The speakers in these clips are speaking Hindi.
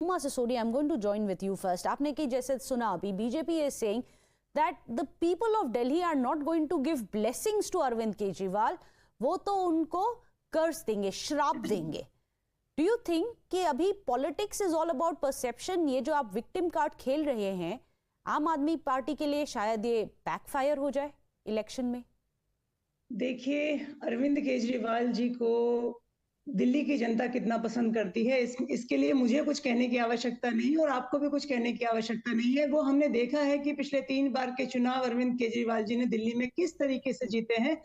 Uma Sisodiya, I'm going to join with you first. आपने कि जैसे सुना अभी BJP is saying that the people of Delhi are not going to give blessings to Arvind Kejriwal. वो तो उनको कर्ज देंगे, श्राप देंगे. Do you think कि अभी politics is all about perception? ये जो आप victim card खेल रहे हैं, आम आदमी पार्टी के लिए शायद ये बैकफायर हो जाए इलेक्शन में. देखिए, अरविंद केजरीवाल जी को दिल्ली की जनता कितना पसंद करती है इसके लिए मुझे कुछ कहने की आवश्यकता नहीं और आपको भी कुछ कहने की आवश्यकता नहीं है. वो हमने देखा है कि पिछले 3 बार के चुनाव अरविंद केजरीवाल जी ने दिल्ली में किस तरीके से जीते हैं.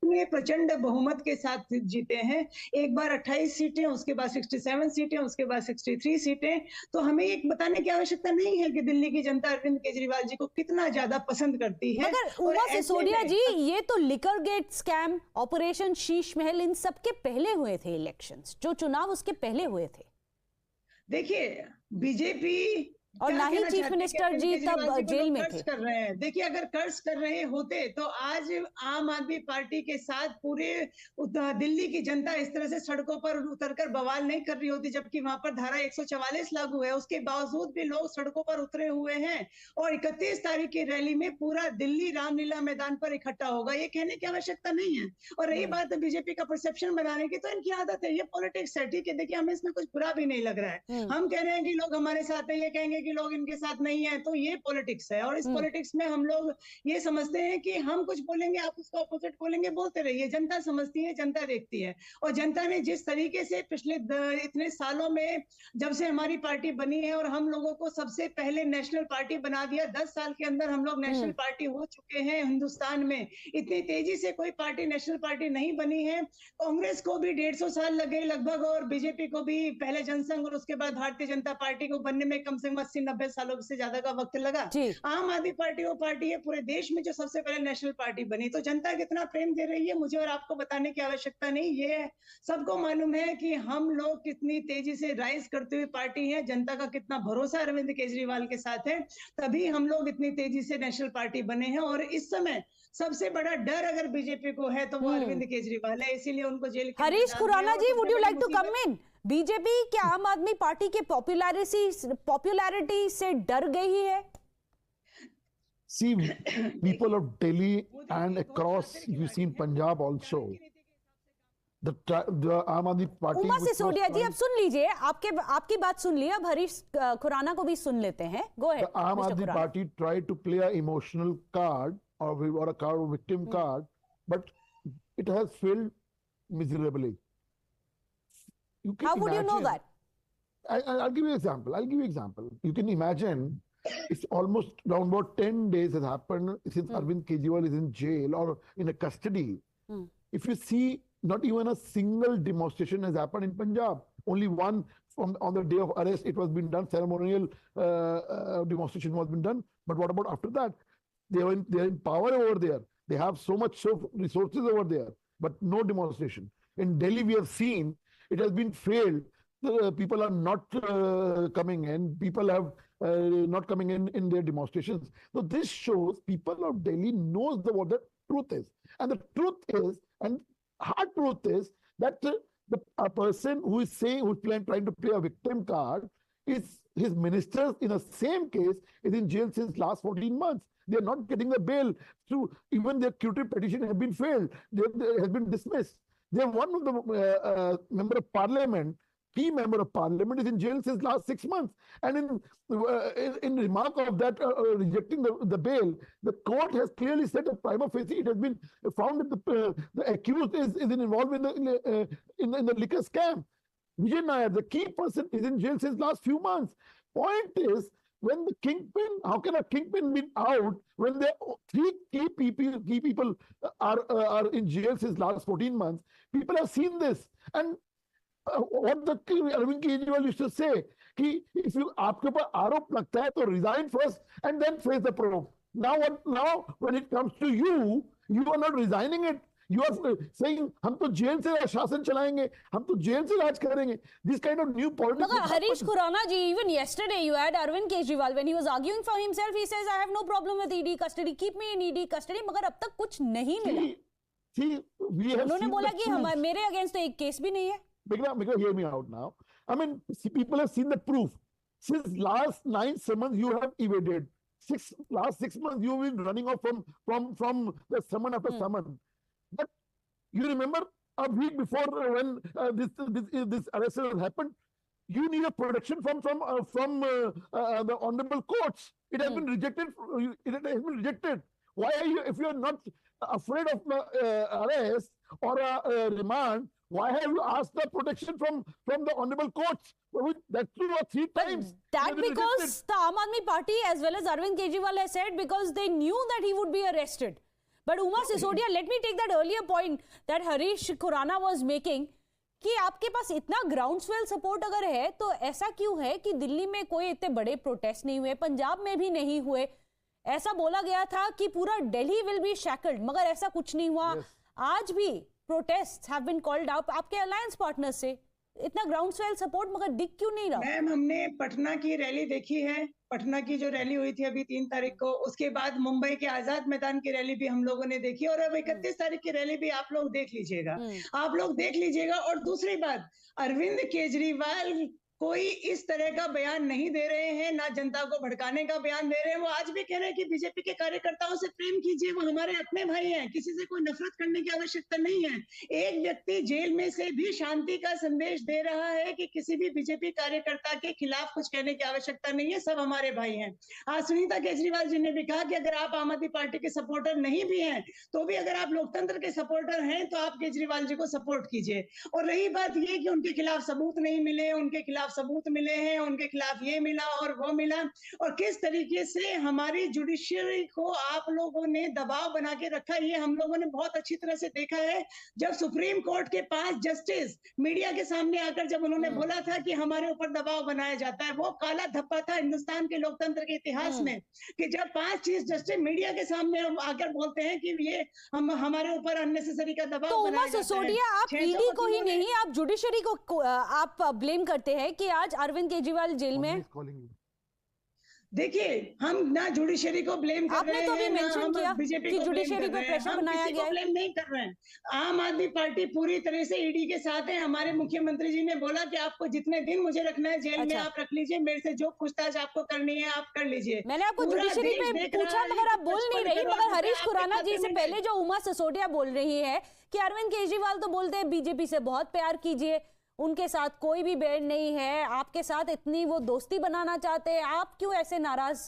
वे प्रचंड बहुमत के साथ जीते हैं. एक बार 28 सीटें, उसके बाद 67 सीटें, उसके बाद 63 सीटें. तो हमें ये बताने की आवश्यकता नहीं है कि दिल्ली की जनता अरविंद केजरीवाल जी को कितना ज्यादा पसंद करती है. मगर उमा सिसोदिया जी, ये तो liquor gate scam, operation Sheesh Mahal, इन सब के पहले हुए थे इलेक्शंस, जो चुनाव उसके पहले हुए थे. देखिए, बीजेपी और ना ही चीफ मिनिस्टर जी तब जेल में थे. कर रहे हैं. देखिए, अगर कर्ज कर रहे होते तो आज आम आदमी पार्टी के साथ पूरे दिल्ली की जनता इस तरह से सड़कों पर उतरकर बवाल नहीं कर रही होती, जबकि वहां पर धारा 144 लागू है. उसके बावजूद भी लोग सड़कों पर उतरे हुए हैं और 31 तारीख की रैली में पूरा दिल्ली रामलीला मैदान पर इकट्ठा होगा. ये कहने की आवश्यकता नहीं है. और रही बात बीजेपी का परसेप्शन बनाने की, तो इनकी आदत है, ये पॉलिटिक्स है. ठीक है, देखिए, हमें इसमें कुछ बुरा भी नहीं लग रहा है. हम कह रहे हैं कि लोग हमारे साथ है, ये कहेंगे कि लोग इनके साथ नहीं है. तो ये पॉलिटिक्स है और इस पॉलिटिक्स में हम लोग ये समझते हैं कि हम कुछ बोलेंगे, आप उसका ऑपोजिट बोलेंगे, बोलते रहिए. जनता समझती है, जनता देखती है. और जनता ने जिस तरीके से पिछले इतने सालों में, जब से हमारी पार्टी बनी है और हम लोगों को सबसे पहले नेशनल पार्टी बना दिया, 10 साल के अंदर हम लोग नेशनल पार्टी हो चुके हैं हिंदुस्तान में. इतनी तेजी से कोई पार्टी नेशनल पार्टी नहीं बनी है. कांग्रेस को भी 150 साल लगे लगभग और बीजेपी को भी पहले जनसंघ और उसके बाद भारतीय जनता पार्टी को बनने में कम से कम 80-90 सालों से ज्यादा का वक्त लगा. आम आदमी पार्टी वो पार्टी है पूरे देश में जो सबसे पहले नेशनल पार्टी बनी. तो जनता कितना प्रेम दे रही है मुझे और आपको बताने की आवश्यकता नहीं. ये सबको मालूम है कि हम लोग कितनी तेजी से राइज करते हुए पार्टी है. जनता का कितना भरोसा अरविंद केजरीवाल के साथ है, तभी हम लोग इतनी तेजी से नेशनल पार्टी बने हैं. और इस समय सबसे बड़ा डर अगर बीजेपी को है तो वो अरविंद केजरीवाल है, इसीलिए उनको जेल. Harish Khurana ji, would you like to come in? BJP क्या आम आदमी पार्टी के पॉपुलैरिटी से डर गई है? See, people of Delhi and across, you see in Punjab also, the Aam Aadmi Party. Uma Sisodia जी, अब सुन लीजिए, आपकी बात सुन लिया. अब हरीश खुराना को भी सुन लेते हैं. Go ahead. The Aam Aadmi Party tried to play an emotional card or a card, a victim card, but it has failed miserably. How would you know that? I'll give you an example. You can imagine, it's almost around about 10 days has happened since Arvind Kejriwal is in jail or in a custody. If you see, not even a single demonstration has happened in Punjab. Only one on the day of arrest, it was been done, ceremonial demonstration was been done. But what about after that? They are in power over there. They have so much resources over there, but no demonstration. In Delhi, we have seen it has been failed. The people are not coming in. People have not coming in their demonstrations. So this shows people of Delhi knows what the truth is. And the truth is, and hard truth is, that a person who is saying, trying to play a victim card, is his ministers in the same case is in jail since last 14 months. They are not getting the bail. Through even their QT petition have been failed. They has been dismissed. They are one of the member of parliament, key member of parliament, is in jail since last 6 months. And in remark of that, rejecting the bail, the court has clearly said that prima facie it has been found that the accused is involved in the liquor scam. Vijay Nair, the key person, is in jail since last few months. Point is, when the kingpin, how can a kingpin be out when the 3 key people are in jail since last 14 months? People have seen this. And what the Arvind Kejriwal used to say, कि if you आपके ऊपर आरोप लगता है तो resign first and then face the probe. Now when it comes to you are not resigning it. You are saying हम तो जेल से शासन चलाएंगे, हम तो जेल से राज करेंगे. This kind of new politics. Harish Khurana ji, even yesterday you had Arvind Kejriwal when he was arguing for himself. He says, I have no problem with ED custody. Keep me in ED custody. मगर अब तक कुछ नहीं मिला. See, we have. उन्होंने बोला कि मेरे अगेंस्ट तो एक केस भी नहीं है. Because hear me out now. I mean, see, people have seen the proof. since last 9 summons you have evaded. Last 6 months you've been running off from the summon after summon. But you remember a week before when this arrest happened, you need a protection from the honorable courts. It has been rejected. It has been rejected. Why are you, if you are not afraid of arrest or remand, why have you asked the protection from the honorable courts? That's 2 or 3 times. That because the Aam Aadmi Party as well as Arvind Kejriwal has said because they knew that he would be arrested. But Uma Sisodia, let me take that earlier point that Harish Khurana was making कि आपके पास इतना ग्राउंडस्वेल सपोर्ट अगर है तो ऐसा क्यों है कि दिल्ली में कोई इतने बड़े प्रोटेस्ट नहीं हुए, पंजाब में भी नहीं हुए. ऐसा बोला गया था कि पूरा दिल्ली विल बी शैकल्ड, मगर ऐसा कुछ नहीं हुआ. आज भी protests have been called out आपके अलायंस पार्टनर से. इतना ग्राउंडस्वेल सपोर्ट मगर दिख क्यों नहीं रहा? मैम, हमने पटना की रैली देखी है. पटना की जो रैली हुई थी अभी 3 तारीख को, उसके बाद मुंबई के आजाद मैदान की रैली भी हम लोगों ने देखी और अब 31 तारीख की रैली भी आप लोग देख लीजिएगा. आप लोग देख लीजिएगा. और दूसरी बात, अरविंद केजरीवाल कोई इस तरह का बयान नहीं दे रहे हैं, ना जनता को भड़काने का बयान दे रहे हैं. वो आज भी कह रहे हैं कि बीजेपी के कार्यकर्ताओं से प्रेम कीजिए, वो हमारे अपने भाई हैं, किसी से कोई नफरत करने की आवश्यकता नहीं है. एक व्यक्ति जेल में से भी शांति का संदेश दे रहा है कि किसी भी बीजेपी कार्यकर्ता के खिलाफ कुछ कहने की आवश्यकता नहीं है, सब हमारे भाई हैं. आज सुनीता केजरीवाल जी ने भी कहा कि अगर आप आम आदमी पार्टी के सपोर्टर नहीं भी हैं तो भी अगर आप लोकतंत्र के सपोर्टर हैं तो आप केजरीवाल जी को सपोर्ट कीजिए. और रही बात ये कि उनके खिलाफ सबूत नहीं मिले, उनके खिलाफ सबूत मिले हैं, उनके खिलाफ ये मिला और वो मिला, और किस तरीके से हमारी जुडिशियरी को आप लोगों ने दबाव बना के रखा, ये हम लोगों ने बहुत अच्छी तरह से देखा है. जब सुप्रीम कोर्ट के 5 जस्टिस मीडिया के सामने आकर जब उन्होंने बोला था कि हमारे ऊपर दबाव बनाया जाता है, वो काला धब्बा था हिंदुस्तान के लोकतंत्र के इतिहास में कि जब 5 चीफ जस्टिस मीडिया के सामने आकर बोलते हैं कि ये हमारे ऊपर अननेसेसरी का दबाव तो बनाया जाता है. आप ईडी को ही नहीं, आप जुडिशरी को आप ब्लेम करते हैं कि आज अरविंद केजरीवाल जेल में. देखिए, हम ना जुडिशरी को ब्लेम कर रहे हैं, आपने तो भी मेंशन किया कि जुडिशरी पे प्रेशर बनाया गया है. ब्लेम नहीं कर रहे हैं. आम आदमी पार्टी पूरी तरह से ईडी के साथ है. हमारे मुख्यमंत्री जी ने बोला कि आपको जितने दिन मुझे रखना है जेल में आप रख लीजिए, मेरे से जो पूछताछ आपको करनी है आप कर लीजिए. मैंने आपको जुडिशरी पे पूछा मगर आप बोल नहीं रही. मगर हरीश खुराना जी से पहले जो उमा सिसोदिया बोल रही है कि अरविंद केजरीवाल तो बोलते हैं बीजेपी से बहुत प्यार कीजिए, उनके साथ कोई भी बैर नहीं है, आपके साथ इतनी वो दोस्ती बनाना चाहते हैं, आप क्यों ऐसे नाराज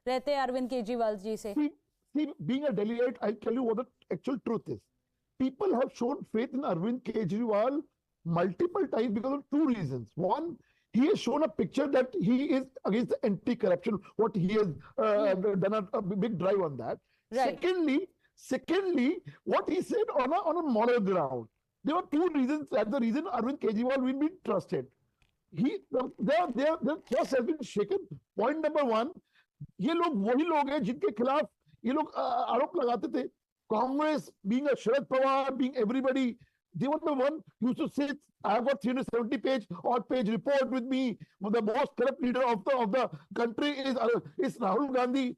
रहते हैं अरविंद केजरीवाल जी से? See, being a delegate, I'll tell you what the actual truth is. People have shown faith in Arvind Kejriwal multiple times because of 2 reasons. One, he has shown a picture that he is against the anti-corruption, what he has done a big drive on that. Right. Secondly, what he said on a moral ground. There were 2 reasons. That's the reason Arvind Kejriwal will be trusted. Their trust has been shaken. Point number 1, ये लोग वही लोग हैं जिनके खिलाफ ये लोग आरोप लगाते थे. Congress, being a Sharad Pawar, being everybody, they were the one used to say, I have got 370-page report with me. The most corrupt leader of the country is Rahul Gandhi.